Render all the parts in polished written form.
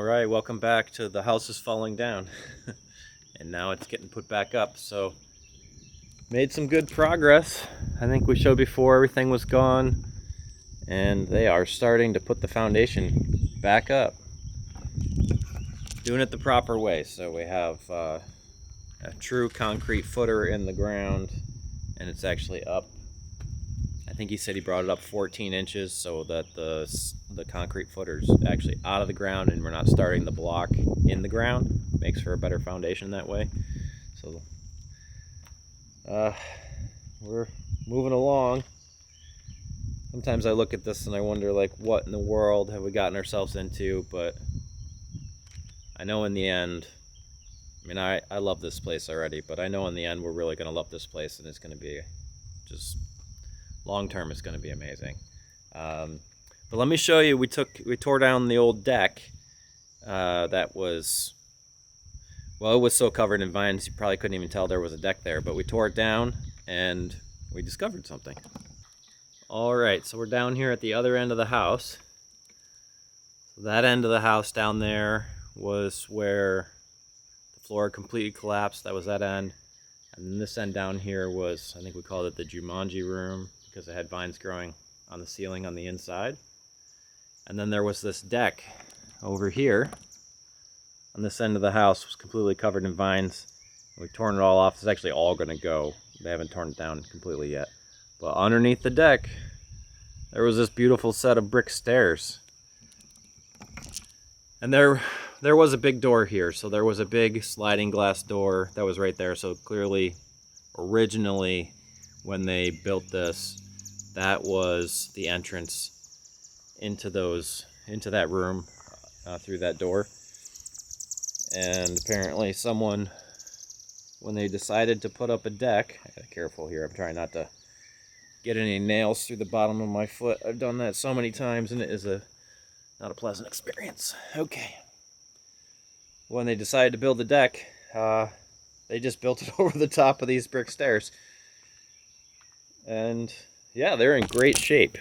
Alright, welcome back to the house is falling down. And now it's getting put back up, so made some good progress. I think we showed before everything was gone, and they are starting to put the foundation back up. Doing it the proper way, so we have a true concrete footer in the ground, and it's actually up. I think he said he brought it up 14 inches so that the concrete footer's actually out of the ground and we're not starting the block in the ground. Makes for a better foundation that way. So we're moving along. Sometimes I look at this and I wonder, like, what in the world have we gotten ourselves into? But I know in the end, I mean, I love this place already, but I know in the end we're really going to love this place, and it's going to be just long term, it's going to be amazing. But let me show you. We tore down the old deck. That was, well, it was so covered in vines you probably couldn't even tell there was a deck there. But we tore it down and we discovered something. All right, so we're down here at the other end of the house. So that end of the house down there was where the floor completely collapsed. That was that end. And then this end down here was, I think we called it the Jumanji room, because it had vines growing on the ceiling on the inside. And then there was this deck over here on this end of the house, was completely covered in vines. We've torn it all off. It's actually all going to go. They haven't torn it down completely yet. But underneath the deck, there was this beautiful set of brick stairs. And there was a big door here. So there was a big sliding glass door that was right there. So clearly, originally, when they built this, that was the entrance into that room through that door. And apparently someone, when they decided to put up a deck, I gotta be careful here, I'm trying not to get any nails through the bottom of my foot. I've done that so many times and it is not a pleasant experience. Okay. When they decided to build the deck, they just built it over the top of these brick stairs. And yeah, they're in great shape.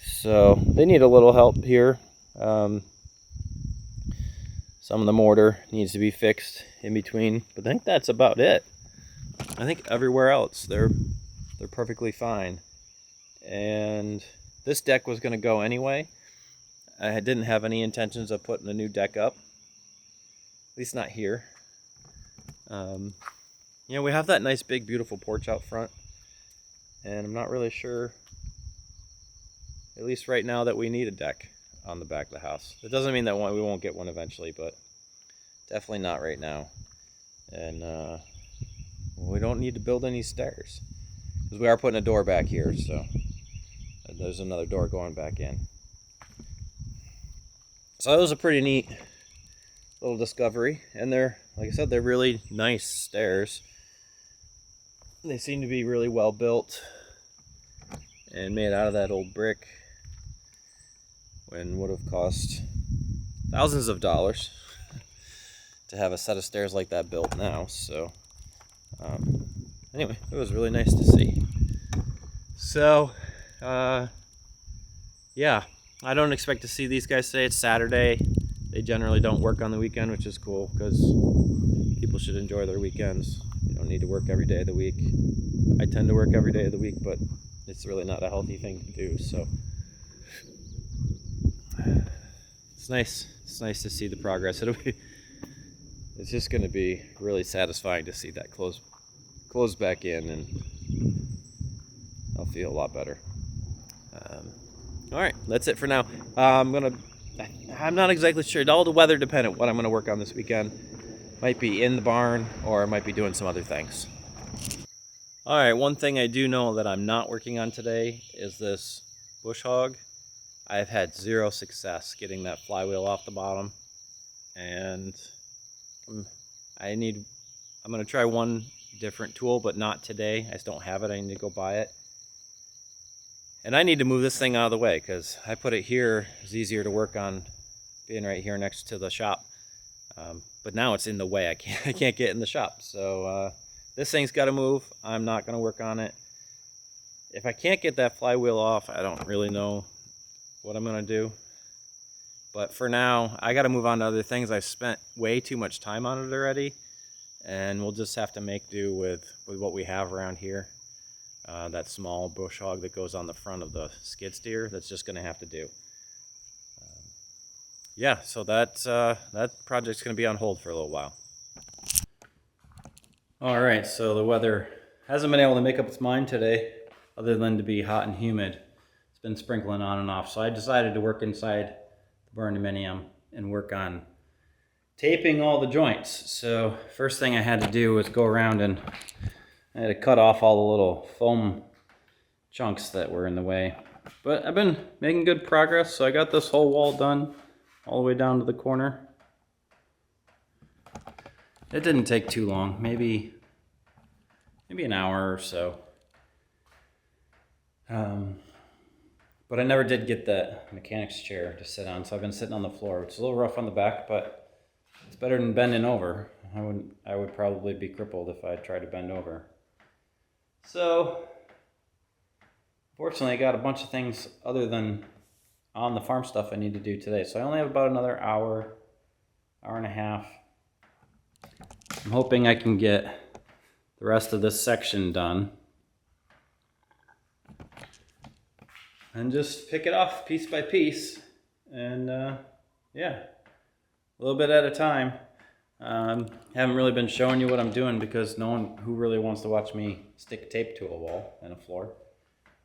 So they need a little help here. Some of the mortar needs to be fixed in between, but I think that's about it. I think everywhere else they're perfectly fine. And this deck was going to go anyway. I didn't have any intentions of putting a new deck up, at least not here. You know, we have that nice big beautiful porch out front. And I'm not really sure, at least right now, that we need a deck on the back of the house. It doesn't mean that we won't get one eventually, but definitely not right now. And we don't need to build any stairs, because we are putting a door back here, so there's another door going back in. So that was a pretty neat little discovery. And they're, like I said, they're really nice stairs. They seem to be really well built and made out of that old brick, when would have cost thousands of dollars to have a set of stairs like that built now. So anyway, it was really nice to see. So yeah, I don't expect to see these guys today. It's Saturday. They generally don't work on the weekend, which is cool, because people should enjoy their weekends. You don't need to work every day of the week. I tend to work every day of the week, but it's really not a healthy thing to do. So it's nice. It's nice to see the progress. It's just going to be really satisfying to see that close back in, and I'll feel a lot better. All right, that's it for now. I'm not exactly sure. All the weather dependent what I'm going to work on this weekend. Might be in the barn, or I might be doing some other things. Alright, one thing I do know that I'm not working on today is this bush hog. I've had zero success getting that flywheel off the bottom. And I'm going to try one different tool, but not today. I just don't have it. I need to go buy it. And I need to move this thing out of the way, because I put it here. It's easier to work on being right here next to the shop. But now it's in the way. I can't get in the shop. So this thing's got to move. I'm not going to work on it. If I can't get that flywheel off, I don't really know what I'm going to do. But for now, I got to move on to other things. I've spent way too much time on it already, and we'll just have to make do with what we have around here. That small bush hog that goes on the front of the skid steer, that's just going to have to do. Yeah, so that project's going to be on hold for a little while. All right, so the weather hasn't been able to make up its mind today, other than to be hot and humid. It's been sprinkling on and off, so I decided to work inside the barndominium and work on taping all the joints. So first thing I had to do was go around and I had to cut off all the little foam chunks that were in the way. But I've been making good progress, so I got this whole wall done all the way down to the corner. It didn't take too long, maybe an hour or so. But I never did get that mechanic's chair to sit on, so I've been sitting on the floor, which is a little rough on the back, but it's better than bending over. I would probably be crippled if I tried to bend over. So, fortunately, I got a bunch of things other than on the farm stuff I need to do today. So I only have about another hour and a half. I'm hoping I can get the rest of this section done and just pick it off piece by piece, and yeah, a little bit at a time. Haven't really been showing you what I'm doing because no one who really wants to watch me stick tape to a wall and a floor,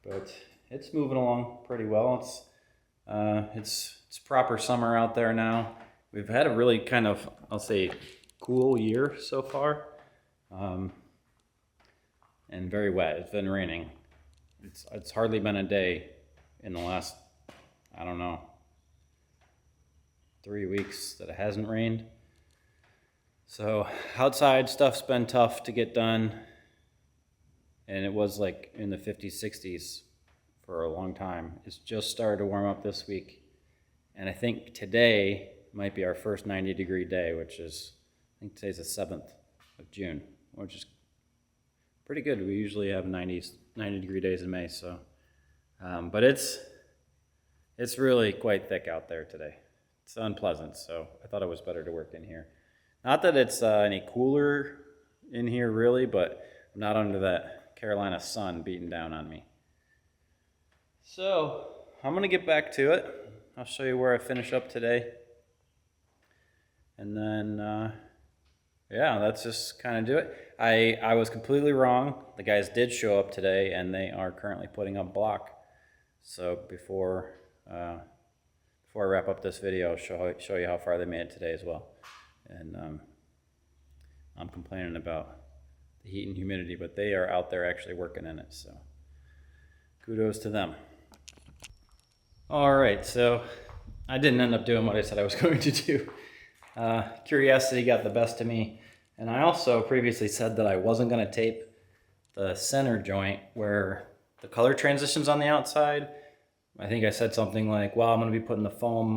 but it's moving along pretty well. It's proper summer out there now. We've had a really kind of, I'll say, cool year so far, and very wet. It's been raining. It's hardly been a day in the last, I don't know, 3 weeks that it hasn't rained. So outside stuff's been tough to get done, and it was like in the 50s, 60s for a long time. It's just started to warm up this week, and I think today might be our first 90-degree day, which is, I think today's the 7th of June, which is pretty good. We usually have 90-degree days in May, so but it's really quite thick out there today. It's unpleasant, so I thought it was better to work in here. Not that it's any cooler in here really, but I'm not under that Carolina sun beating down on me. So I'm gonna get back to it. I'll show you where I finish up today, and then yeah, that's just kind of do it. I was completely wrong. The guys did show up today, and they are currently putting up block. So before I wrap up this video, I'll show you how far they made it today as well. And I'm complaining about the heat and humidity, but they are out there actually working in it, so kudos to them. All right, so I didn't end up doing what I said I was going to do. Curiosity got the best of me, and I also previously said that I wasn't going to tape the center joint where the color transitions on the outside. I think I said something like, well, I'm going to be putting the foam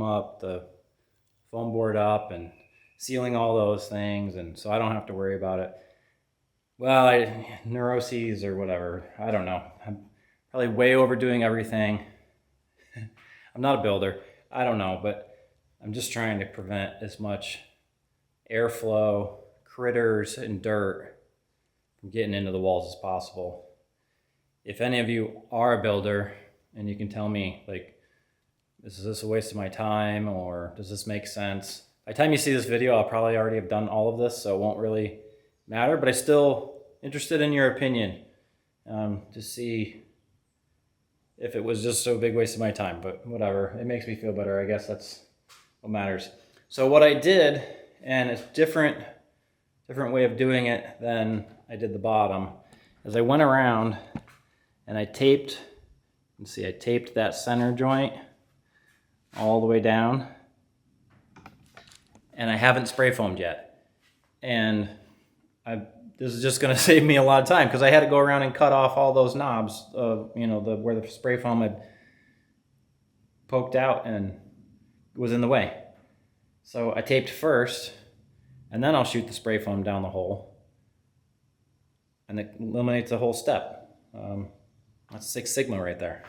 board up and sealing all those things, and so I don't have to worry about it. Well, neuroses or whatever, I don't know. I'm probably way overdoing everything. I'm not a builder, I don't know, but I'm just trying to prevent as much airflow, critters, and dirt from getting into the walls as possible. If any of you are a builder and you can tell me, like, is this a waste of my time, or does this make sense? By the time you see this video, I'll probably already have done all of this, so it won't really matter, but I'm still interested in your opinion to see if it was just so big waste of my time, but whatever. It makes me feel better. I guess that's what matters. So what I did, and it's different way of doing it than I did the bottom, is I went around and I taped, you can see I taped that center joint all the way down, and I haven't spray foamed yet. And this is just going to save me a lot of time because I had to go around and cut off all those knobs, where the spray foam had poked out and was in the way. So I taped first, and then I'll shoot the spray foam down the hole, and it eliminates the whole step. That's Six Sigma right there.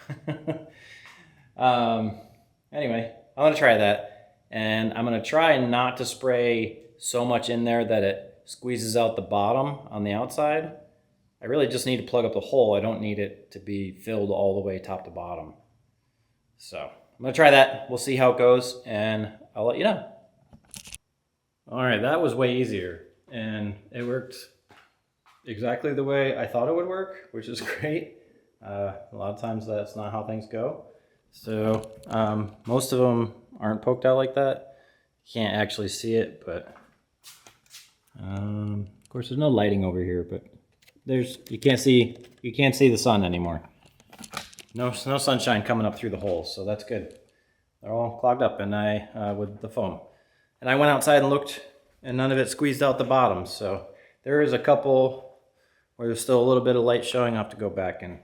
Anyway, I'm going to try that. And I'm gonna try not to spray so much in there that it squeezes out the bottom on the outside. I really just need to plug up the hole. I don't need it to be filled all the way top to bottom. So I'm gonna try that. We'll see how it goes and I'll let you know. All right, that was way easier and it worked exactly the way I thought it would work, which is great. A lot of times that's not how things go. So most of them aren't poked out like that. Can't actually see it, but of course there's no lighting over here, but you can't see the sun anymore. No sunshine coming up through the holes, so that's good. They're all clogged up and with the foam. And I went outside and looked and none of it squeezed out the bottom. So there is a couple where there's still a little bit of light showing. I'll have to go back, and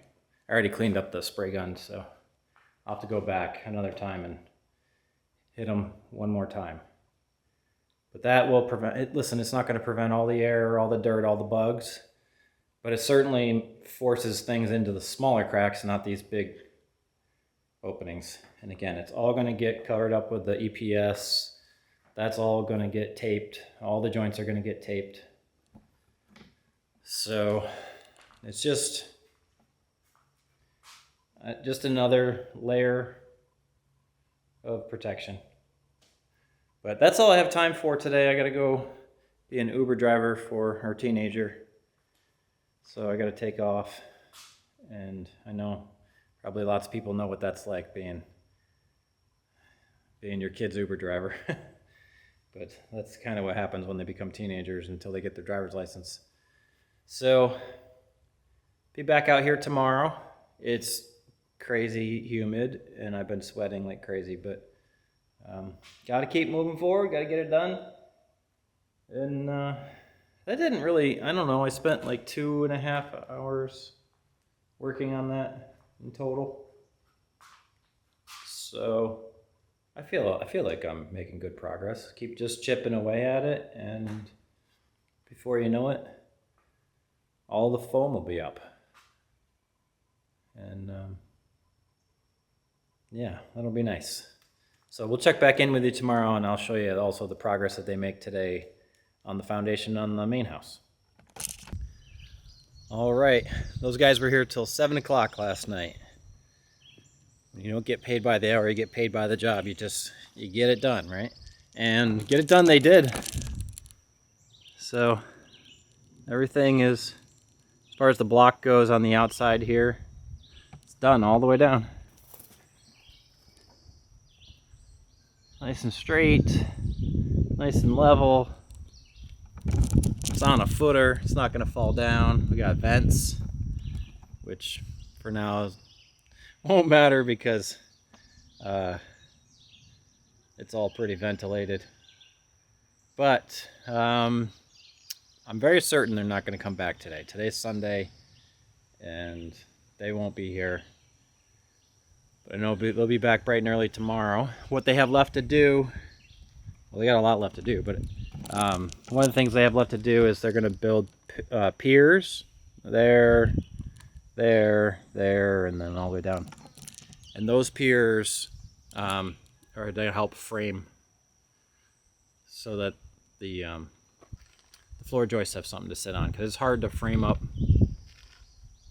I already cleaned up the spray gun, so I'll have to go back another time and hit them one more time. But that will prevent it. Listen, it's not going to prevent all the air, all the dirt, all the bugs, but it certainly forces things into the smaller cracks, not these big openings. And again, it's all going to get covered up with the EPS. That's all going to get taped. All the joints are going to get taped. So it's just another layer of protection. But that's all I have time for today. I got to go be an Uber driver for our teenager. So I got to take off. And I know probably lots of people know what that's like, being your kid's Uber driver. But that's kind of what happens when they become teenagers until they get their driver's license. So be back out here tomorrow. It's crazy humid and I've been sweating like crazy, but got to keep moving forward, got to get it done. And that didn't really, I don't know, I spent like 2.5 hours working on that in total. So I feel like I'm making good progress. Keep just chipping away at it, and before you know it, all the foam will be up. And yeah, that'll be nice. So we'll check back in with you tomorrow, and I'll show you also the progress that they make today on the foundation on the main house. All right, those guys were here till 7 o'clock last night. You don't get paid by the hour, you get paid by the job. You get it done, right? And get it done they did. So everything is, as far as the block goes on the outside here, it's done all the way down. Nice and straight, nice and level. It's on a footer, it's not gonna fall down. We got vents, which for now won't matter because it's all pretty ventilated. But I'm very certain they're not going to come back today. Today's Sunday and they won't be here. But I know they'll be back bright and early tomorrow. What they have left to do, well, they got a lot left to do, but one of the things they have left to do is they're going to build piers there, and then all the way down. And those piers are to help frame so that the floor joists have something to sit on, because it's hard to frame up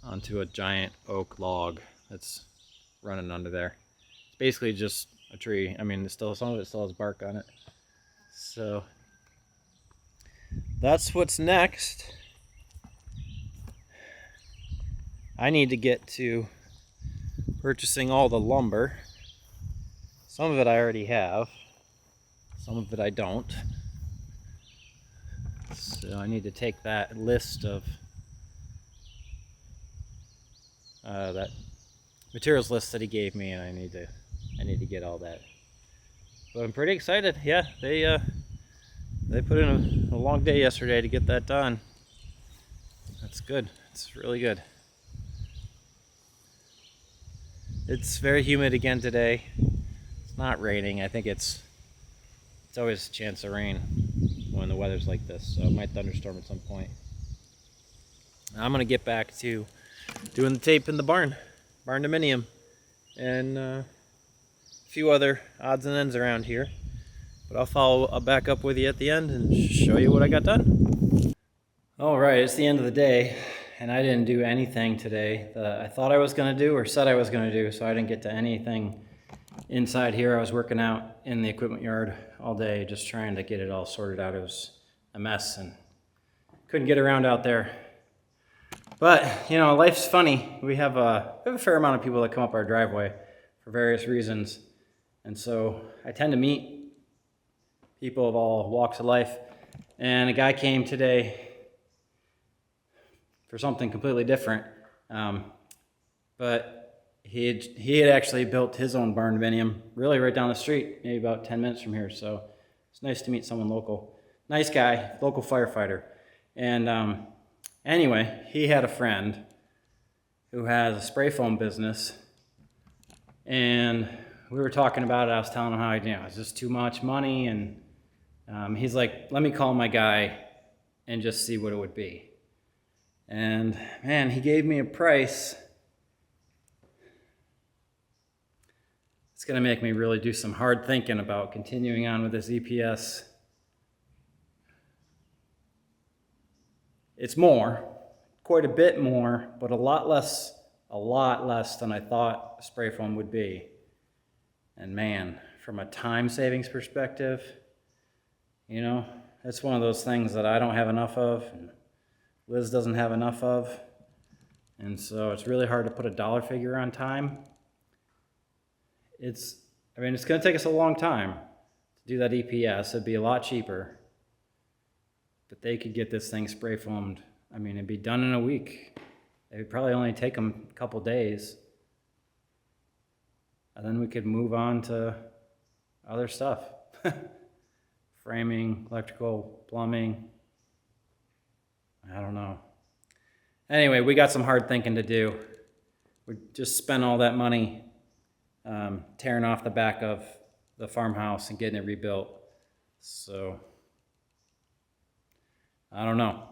onto a giant oak log that's running under there. It's basically just a tree. I mean, some of it still has bark on it. So that's what's next. I need to get to purchasing all the lumber. Some of it I already have, some of it I don't. So I need to take that list of that materials list that he gave me, and I need to get all that. But I'm pretty excited. Yeah, they put in a long day yesterday to get that done. That's good. It's really good. It's very humid again today. It's not raining. I think it's always a chance of rain when the weather's like this, so it might thunderstorm at some point. I'm gonna get back to doing the tape in the barndominium, and a few other odds and ends around here. But I'll follow back up with you at the end and show you what I got done. All right, it's the end of the day, and I didn't do anything today that I thought I was going to do or said I was going to do, so I didn't get to anything inside here. I was working out in the equipment yard all day, just trying to get it all sorted out. It was a mess and couldn't get around out there. But, you know, life's funny. We have a fair amount of people that come up our driveway for various reasons. And so I tend to meet people of all walks of life. And a guy came today for something completely different. But he had actually built his own barndominium really right down the street, maybe about 10 minutes from here. So it's nice to meet someone local. Nice guy, local firefighter. And anyway, he had a friend who has a spray foam business. And we were talking about it. I was telling him how, it's just too much money. And he's like, let me call my guy and just see what it would be. And man, he gave me a price. It's going to make me really do some hard thinking about continuing on with this EPS. It's more, quite a bit more, but a lot less than I thought spray foam would be. And man, from a time savings perspective, it's one of those things that I don't have enough of, and Liz doesn't have enough of. And so it's really hard to put a dollar figure on time. It's going to take us a long time to do that EPS. It'd be a lot cheaper. But they could get this thing spray foamed. It'd be done in a week. It would probably only take them a couple days. And then we could move on to other stuff. Framing, electrical, plumbing. I don't know. Anyway, we got some hard thinking to do. We just spent all that money tearing off the back of the farmhouse and getting it rebuilt. So, I don't know.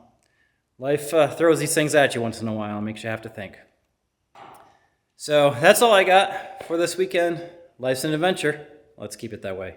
Life throws these things at you once in a while and makes you have to think. So that's all I got for this weekend. Life's an adventure. Let's keep it that way.